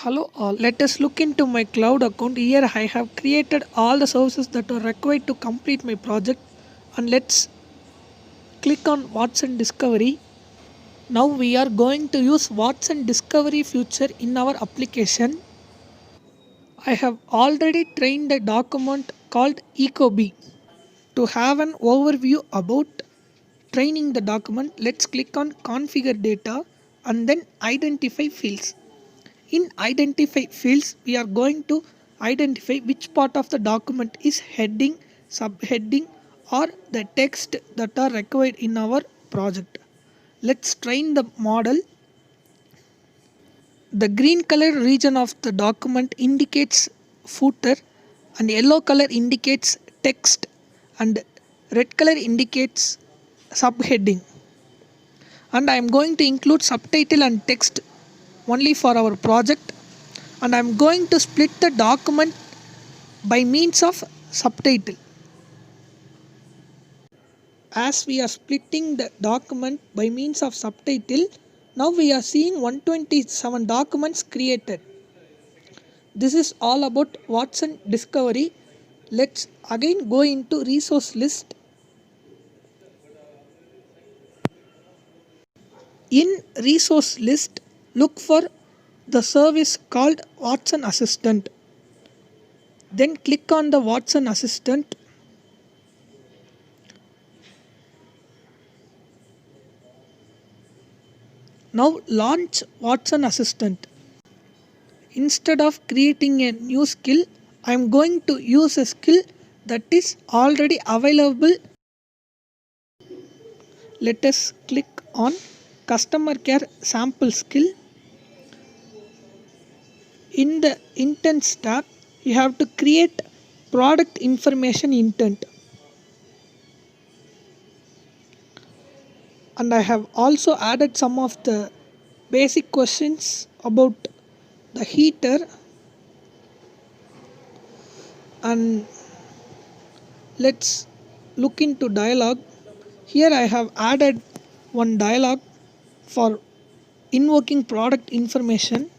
Hello all, let us look into my cloud account. Here I have created all the services that are required to complete my project, and let's click on Watson Discovery. Now we are going to use Watson Discovery feature in our application. I have already trained a document called EcoBee. To have an overview about training the document, let's click on Configure Data and then Identify Fields. In identify fields, we are going to identify which part of the document is heading, subheading, or the text that are required in our project. Let's train the model. The green color region of the document indicates footer, and yellow color indicates text, and red color indicates subheading. And I am going to include subtitle and text only for our project, and I am going to split the document by means of subtitle. As we are splitting the document by means of subtitle, now we are seeing 127 documents created. This is all about Watson Discovery. Let's again go into resource list. In resource list, look for the service called Watson Assistant. Then click on the Watson Assistant. Now launch Watson Assistant. Instead of creating a new skill, I am going to use a skill that is already available. Let us click on Customer Care Sample Skill. In the Intents tab, you have to create product information intent. And I have also added some of the basic questions about the heater, and let's look into dialog. Here I have added one dialog for invoking product information.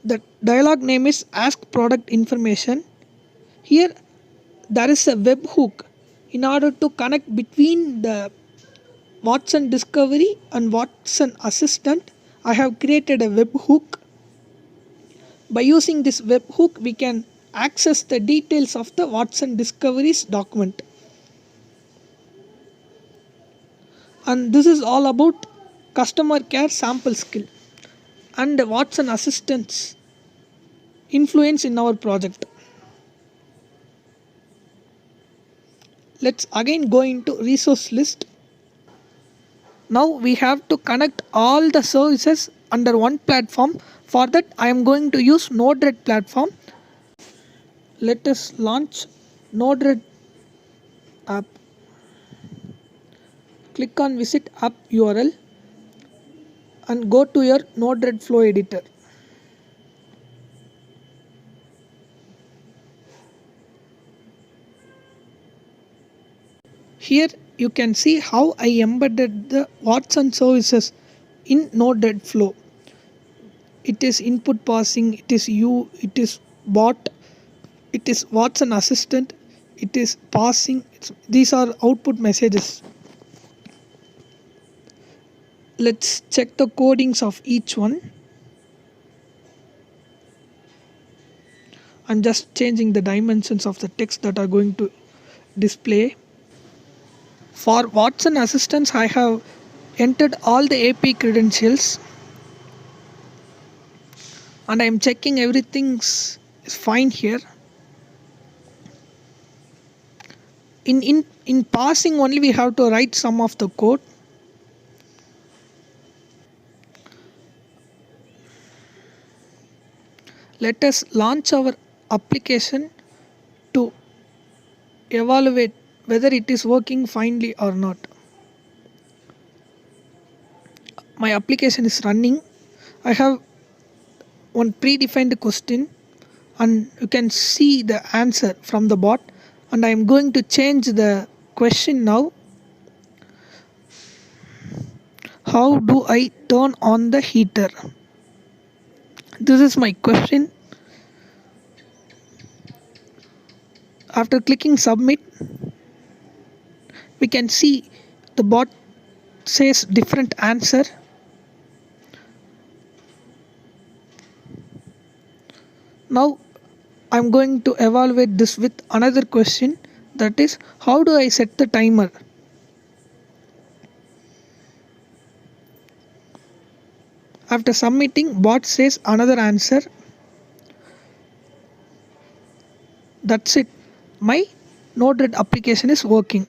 The dialog name is Ask Product Information. Here there is a webhook. In order to connect between the Watson Discovery and Watson Assistant, I have created a webhook. By using this webhook, we can access the details of the Watson Discovery's document. And this is all about customer care sample skill and the Watson Assistant's influence in our project. Let's again go into resource list. Now we have to connect all the services under one platform. For that, I am going to use Node-RED platform. Let us launch Node-RED app. Click on Visit App URL and go to your Node-RED Flow Editor. Here you can see how I embedded the Watson services in Node-RED Flow. It is input passing, it is you, it is bot, it is Watson Assistant, it is passing. These are output messages. Let's check the codings of each one. I'm just changing the dimensions of the text that are going to display. For Watson Assistants, I have entered all the API credentials, and I am checking everything is fine here. In passing only, we have to write some of the code. Let us launch our application to evaluate whether it is working finely or not. My application is running. I have one predefined question, and you can see the answer from the bot, and I am going to change the question now. How do I turn on the heater? This is my question. After clicking submit, we can see the bot says different answer. Now I'm going to evaluate this with another question, that is, how do I set the timer? After submitting, bot says another answer. That's it. My Node-RED application is working.